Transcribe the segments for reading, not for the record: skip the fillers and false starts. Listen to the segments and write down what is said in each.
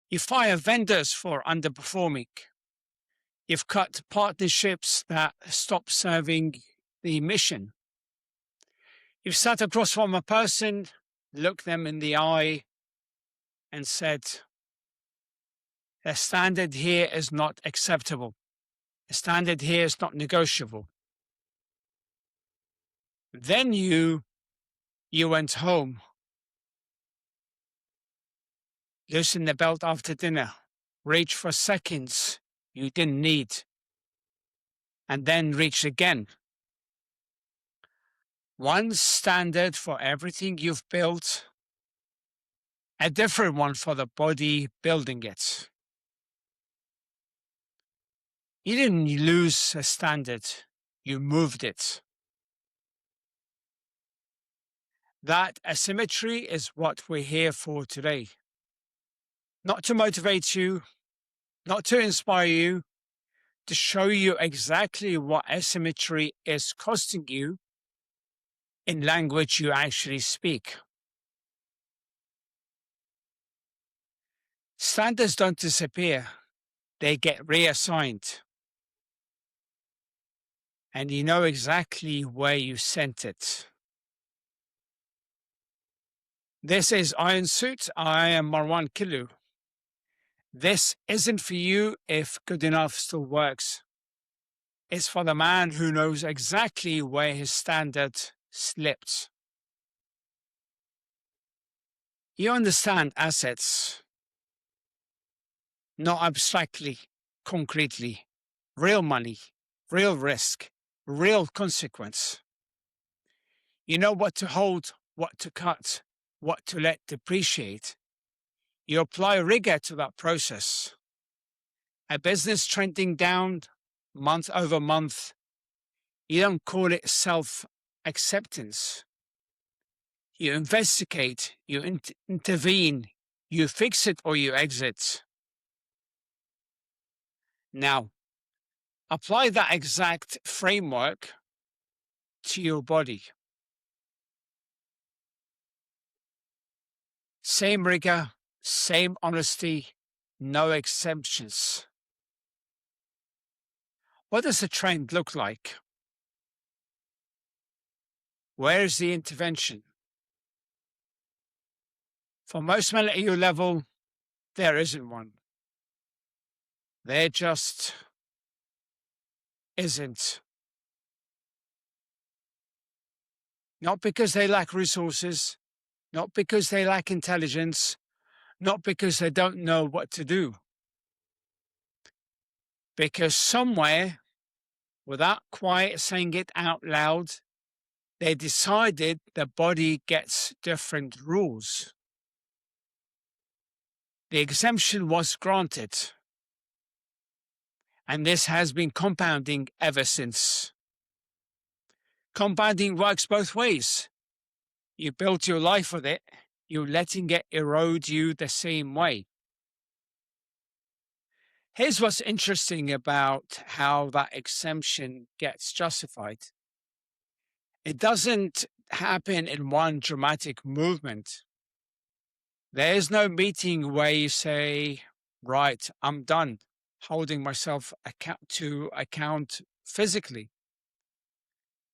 You fire vendors for underperforming. You've cut partnerships that stop serving the mission. You've sat across from a person, looked them in the eye, and said, the standard here is not acceptable. The standard here is not negotiable. Then you went home, loosened the belt after dinner, reached for seconds you didn't need, and then reached again. One standard for everything you've built, a different one for the body building it. You didn't lose a standard, you moved it. That asymmetry is what we're here for today. Not to motivate you, not to inspire you, to show you exactly what asymmetry is costing you in language you actually speak. Standards don't disappear, they get reassigned. And you know exactly where you sent it. This is Iron Suit. I am Marwan Killu. This isn't for you if good enough still works. It's for the man who knows exactly where his standard slipped. You understand assets, not abstractly, concretely. Real money, real risk, real consequence. You know what to hold, what to cut, what to let depreciate. You apply rigor to that process. A business trending down month over month, you don't call it self-acceptance. You investigate, you intervene, you fix it or you exit. Now, apply that exact framework to your body. Same rigor, same honesty, no exemptions. What does the trend look like? Where is the intervention? For most men at your level, there isn't one. There just isn't. Not because they lack resources, not because they lack intelligence, not because they don't know what to do. Because somewhere, without quite saying it out loud, they decided the body gets different rules. The exemption was granted, and this has been compounding ever since. Compounding works both ways. You built your life with it, you're letting it erode you the same way. Here's what's interesting about how that exemption gets justified. It doesn't happen in one dramatic movement. There is no meeting where you say, right, I'm done holding myself to account physically.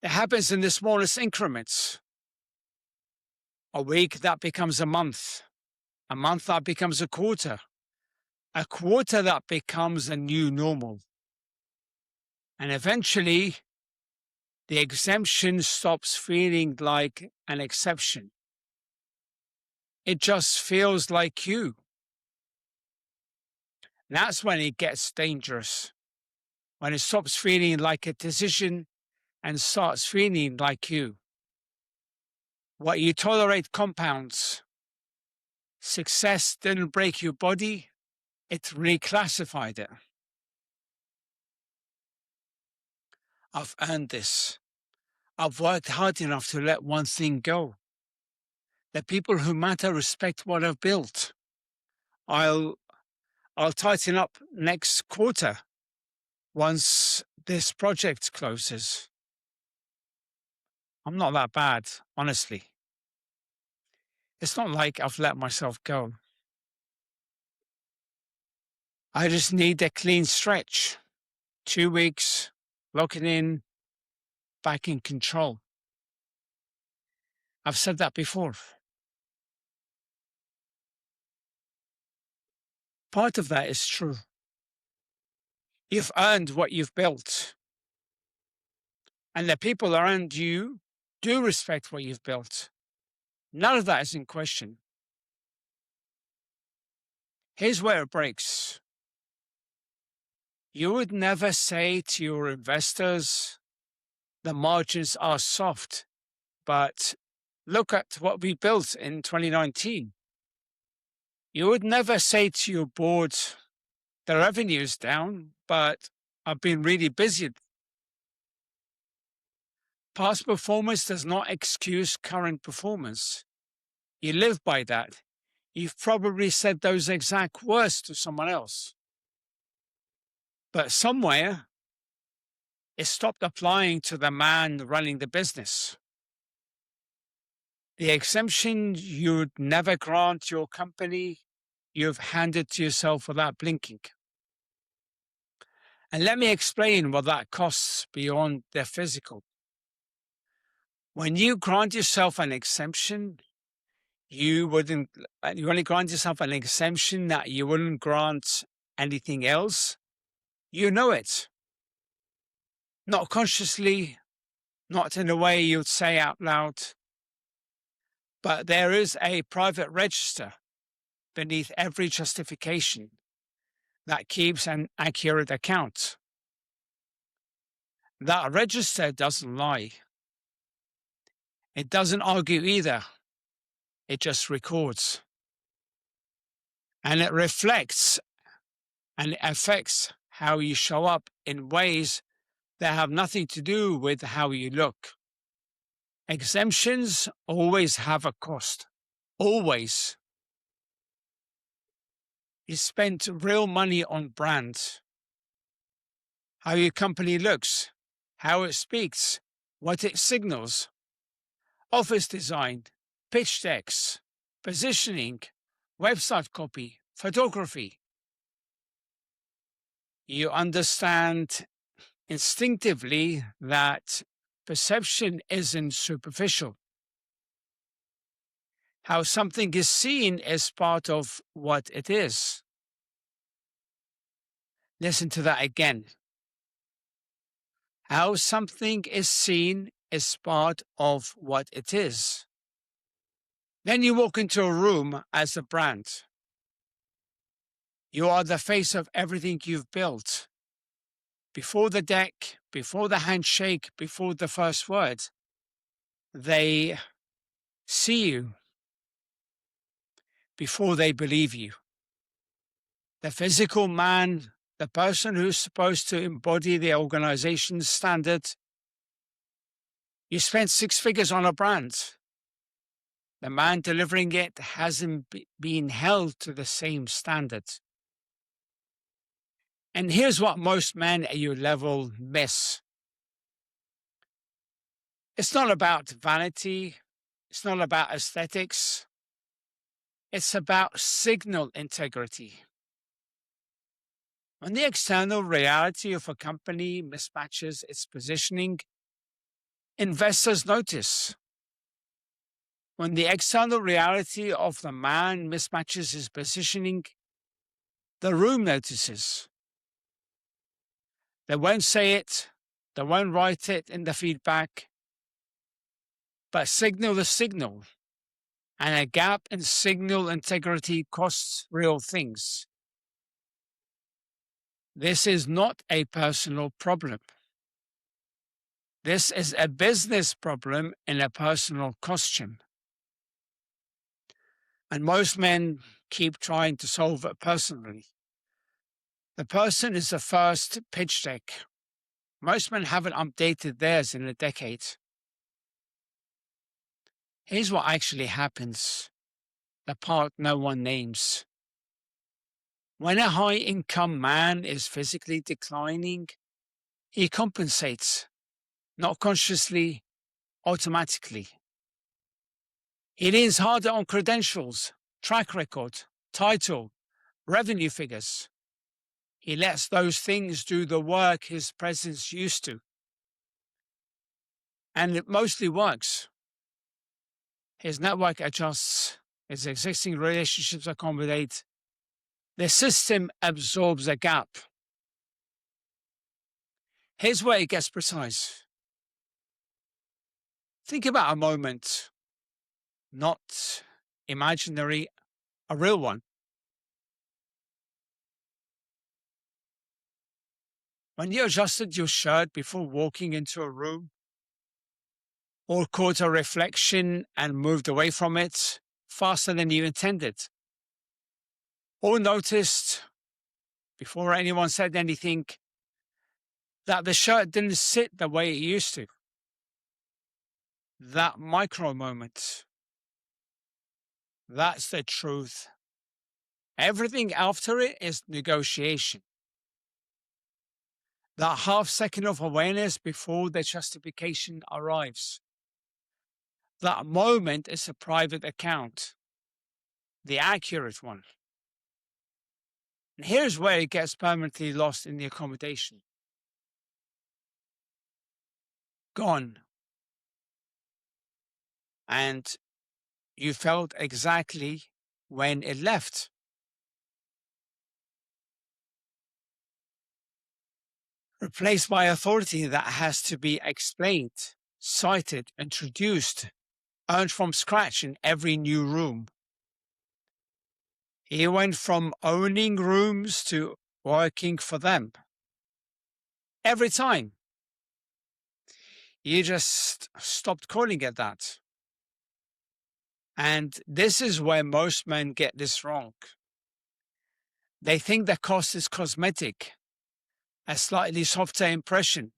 It happens in the smallest increments. A week that becomes a month that becomes a quarter that becomes a new normal. And eventually, the exemption stops feeling like an exception. It just feels like you. That's when it gets dangerous. When it stops feeling like a decision and starts feeling like you. What you tolerate compounds. Success didn't break your body, it reclassified it. I've earned this. I've worked hard enough to let one thing go. The people who matter respect what I've built. I'll tighten up next quarter once this project closes. I'm not that bad, honestly. It's not like I've let myself go. I just need a clean stretch. 2 weeks, locking in, back in control. I've said that before. Part of that is true. You've earned what you've built, and the people around you do respect what you've built. None of that is in question. Here's where it breaks. You would never say to your investors, the margins are soft, but look at what we built in 2019. You would never say to your board, the revenue is down, but I've been really busy. Past performance does not excuse current performance. You live by that. You've probably said those exact words to someone else. But somewhere, it stopped applying to the man running the business. The exemption you'd never grant your company, you've handed to yourself without blinking. And let me explain what that costs beyond the physical. When you grant yourself an exemption, you only grant yourself an exemption that you wouldn't grant anything else. You know it. Not consciously, not in a way you'd say out loud, but there is a private register beneath every justification that keeps an accurate account. That register doesn't lie. It doesn't argue either. It just records. And it reflects and it affects how you show up in ways that have nothing to do with how you look. Exemptions always have a cost. Always. You spent real money on brand, how your company looks, how it speaks, what it signals, office design, pitch decks, positioning, website copy, photography. You understand instinctively that perception isn't superficial. How something is seen is part of what it is. Listen to that again. How something is seen is part of what it is. Then you walk into a room as a brand. You are the face of everything you've built. Before the deck, before the handshake, before the first word, they see you before they believe you. The physical man, the person who's supposed to embody the organization's standard, you spent 6 figures on a brand. The man delivering it hasn't been held to the same standard. And here's what most men at your level miss. It's not about vanity. It's not about aesthetics. It's about signal integrity. When the external reality of a company mismatches its positioning, investors notice. When the external reality of the man mismatches his positioning, the room notices. They won't say it, they won't write it in the feedback, but signal is signal, and a gap in signal integrity costs real things. This is not a personal problem. This is a business problem in a personal costume. And most men keep trying to solve it personally. The person is the first pitch deck. Most men haven't updated theirs in a decade. Here's what actually happens, the part no one names. When a high-income man is physically declining, he compensates, not consciously, automatically. He leans harder on credentials, track record, title, revenue figures. He lets those things do the work his presence used to. And it mostly works. His network adjusts, his existing relationships accommodate. The system absorbs a gap. Here's where it gets precise. Think about a moment, not imaginary, a real one. When you adjusted your shirt before walking into a room, or caught a reflection and moved away from it faster than you intended, or noticed, before anyone said anything, that the shirt didn't sit the way it used to. That micro moment, that's the truth. Everything after it is negotiation. That half second of awareness before the justification arrives. That moment is a private account, the accurate one. And here's where it gets permanently lost in the accommodation. Gone. And you felt exactly when it left. Replaced by authority that has to be explained, cited, introduced, earned from scratch in every new room. He went from owning rooms to working for them. Every time. You just stopped calling it that. And this is where most men get this wrong. They think the cost is cosmetic, a slightly softer impression,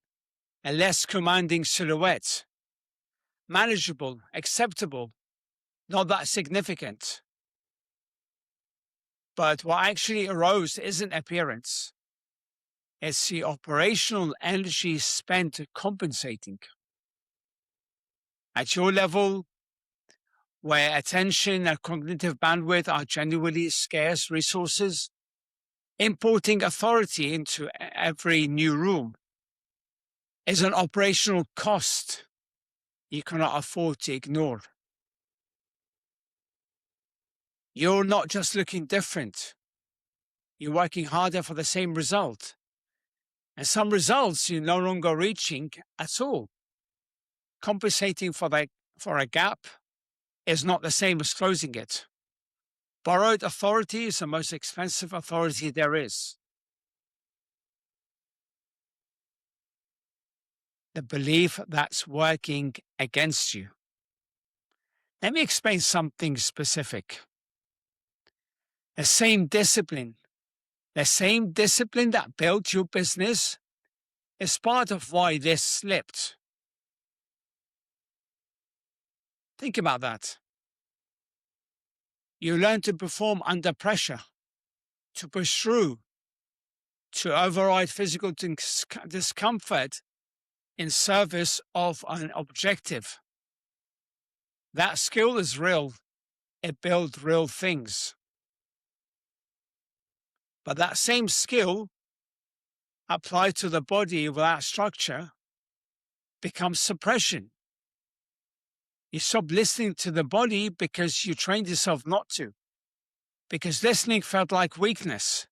a less commanding silhouette, manageable, acceptable, not that significant. But what actually arose isn't appearance. It's the operational energy spent compensating. At your level, where attention and cognitive bandwidth are genuinely scarce resources, importing authority into every new room is an operational cost you cannot afford to ignore. You're not just looking different. You're working harder for the same result. And some results you're no longer reaching at all. Compensating for a gap is not the same as closing it. Borrowed authority is the most expensive authority there is. The belief that's working against you. Let me explain something specific. The same discipline that built your business is part of why this slipped. Think about that. You learn to perform under pressure, to push through, to override physical discomfort in service of an objective. That skill is real. It builds real things. But that same skill applied to the body without structure becomes suppression. You stop listening to the body because you trained yourself not to, because listening felt like weakness,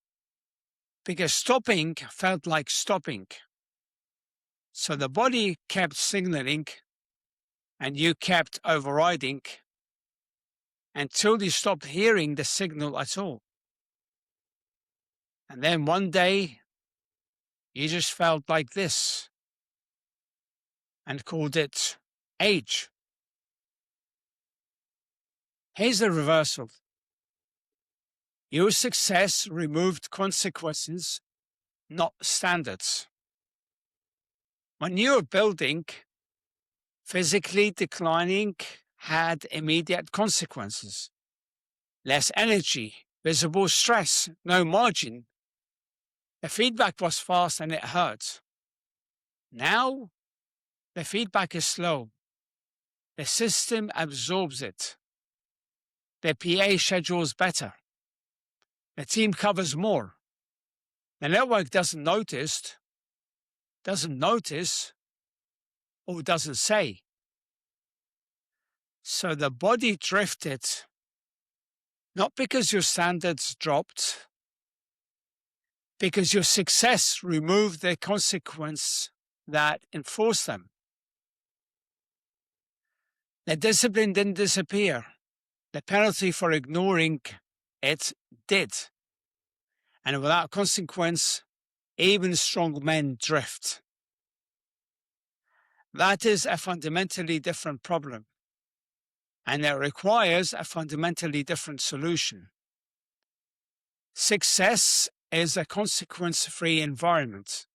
because stopping felt like stopping. So the body kept signaling and you kept overriding until you stopped hearing the signal at all. And then one day, you just felt like this and called it age. Here's the reversal. Your success removed consequences, not standards. When you were building, physically declining had immediate consequences. Less energy, visible stress, no margin. The feedback was fast and it hurt. Now, the feedback is slow. The system absorbs it. The PA schedules better. The team covers more. The network doesn't notice, or doesn't say. So the body drifted, not because your standards dropped, because your success removed the consequence that enforced them. The discipline didn't disappear. The penalty for ignoring it did. And without consequence, even strong men drift. That is a fundamentally different problem, and it requires a fundamentally different solution. Success is a consequence-free environment.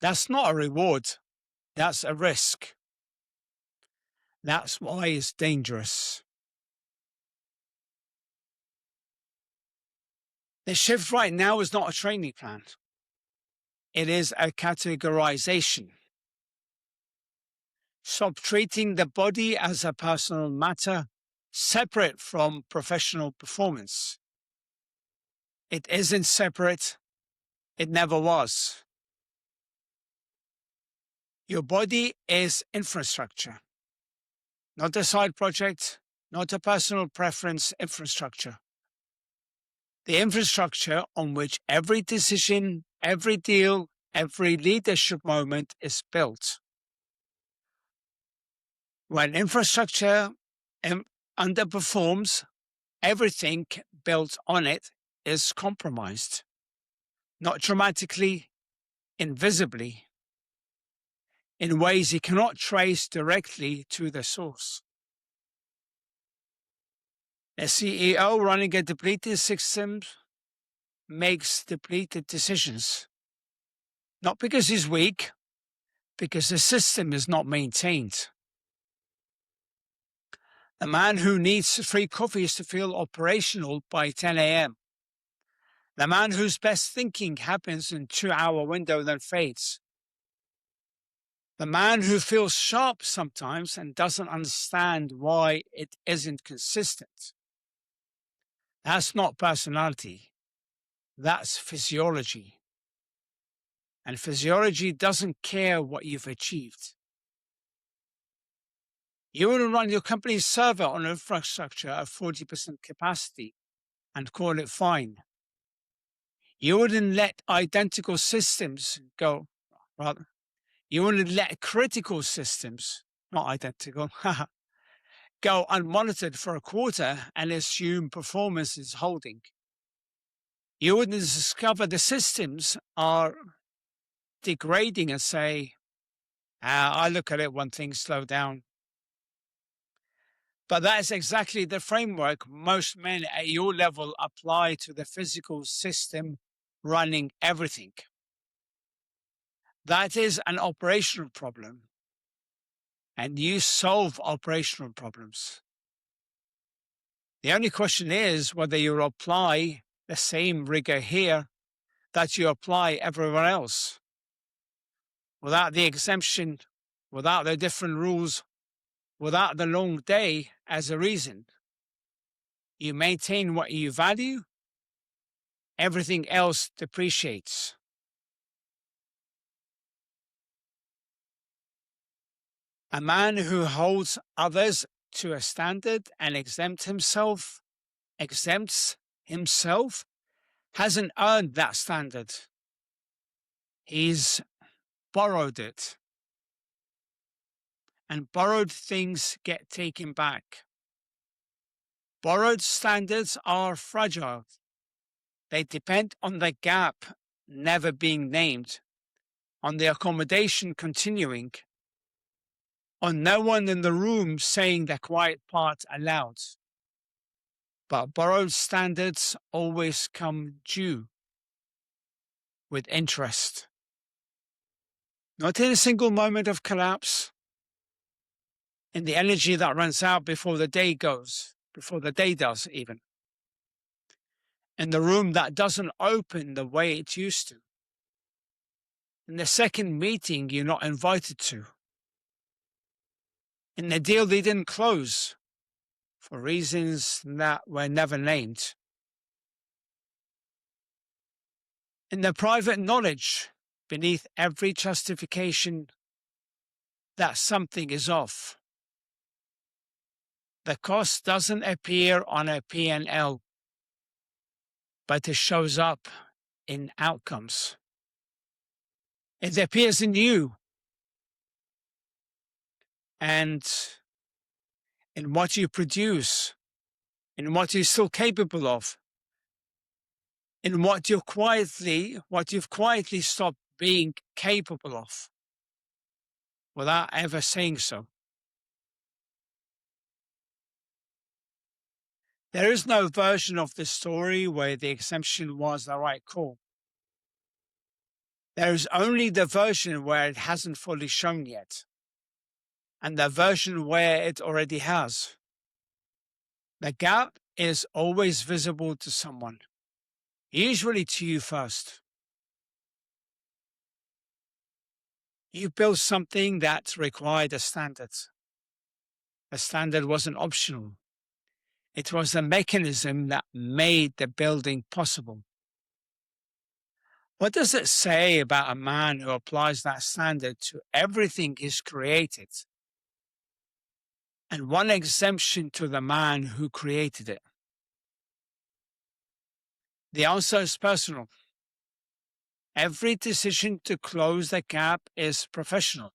That's not a reward, that's a risk. That's why it's dangerous. The shift right now is not a training plan. It is a categorization. Stop treating the body as a personal matter separate from professional performance. It isn't separate. It never was. Your body is infrastructure, not a side project, not a personal preference infrastructure. The infrastructure on which every decision, every deal, every leadership moment is built. When infrastructure underperforms, everything built on it is compromised. Not dramatically, invisibly, in ways you cannot trace directly to the source. A CEO running a depleted system makes depleted decisions. Not because he's weak, because the system is not maintained. The man who needs 3 coffees to feel operational by 10 a.m. The man whose best thinking happens in a 2-hour window then fades. The man who feels sharp sometimes and doesn't understand why it isn't consistent. That's not personality. That's physiology. And physiology doesn't care what you've achieved. You wouldn't run your company's server on infrastructure at 40% capacity and call it fine. You wouldn't let identical systems go, rather. You wouldn't let critical systems, not identical, go unmonitored for a quarter and assume performance is holding. You wouldn't discover the systems are degrading and say, I look at it when things slow down. But that is exactly the framework most men at your level apply to the physical system running everything. That is an operational problem. And you solve operational problems. The only question is whether you apply the same rigor here that you apply everywhere else. Without the exemption, without the different rules, without the long day as a reason. You maintain what you value, everything else depreciates. A man who holds others to a standard and exempts himself, hasn't earned that standard. He's borrowed it. And borrowed things get taken back. Borrowed standards are fragile. They depend on the gap never being named, on the accommodation continuing, on no one in the room saying the quiet part aloud. But borrowed standards always come due with interest. Not in a single moment of collapse, in the energy that runs out before the day goes, before the day does even. In the room that doesn't open the way it used to. In the second meeting you're not invited to. In the deal they didn't close for reasons that were never named. In the private knowledge, beneath every justification that something is off, the cost doesn't appear on a P&L, but it shows up in outcomes. It appears in you and in what you produce, in what you're still capable of, in what you've quietly stopped being capable of without ever saying so. There is no version of the story where the exemption was the right call. There is only the version where it hasn't fully shown yet, and the version where it already has. The gap is always visible to someone, usually to you first. You built something that required a standard. The standard wasn't optional. It was the mechanism that made the building possible. What does it say about a man who applies that standard to everything he's created? And one exemption to the man who created it? The answer is personal. Every decision to close the gap is professional.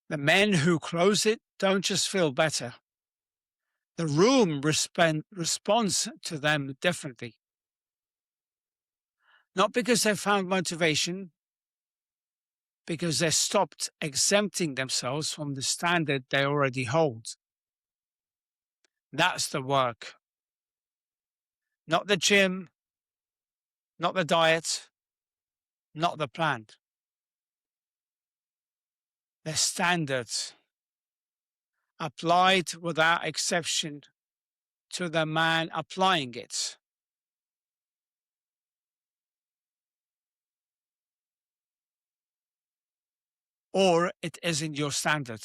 The men who close it don't just feel better. The room responds to them differently. Not because they found motivation, because they stopped exempting themselves from the standard they already hold. That's the work. Not the gym, not the diet, not the plan. The standard applied without exception to the man applying it. Or it isn't your standard.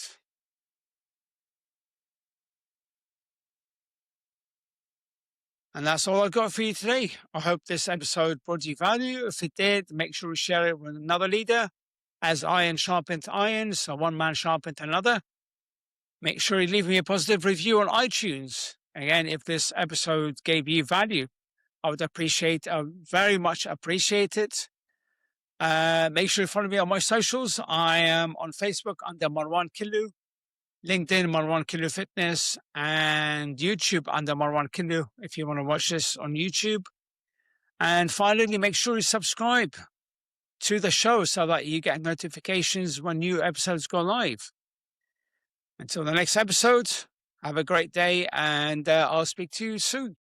And that's all I've got for you today. I hope this episode brought you value. If it did, make sure you share it with another leader. As iron sharpens iron, so one man sharpens another. Make sure you leave me a positive review on iTunes. Again, if this episode gave you value, I would very much appreciate it. Make sure you follow me on my socials. I am on Facebook under Marwan Killu, LinkedIn Marwan Killu Fitness, and YouTube under Marwan Killu if you want to watch this on YouTube. And finally, make sure you subscribe to the show so that you get notifications when new episodes go live. Until the next episode, have a great day, and I'll speak to you soon.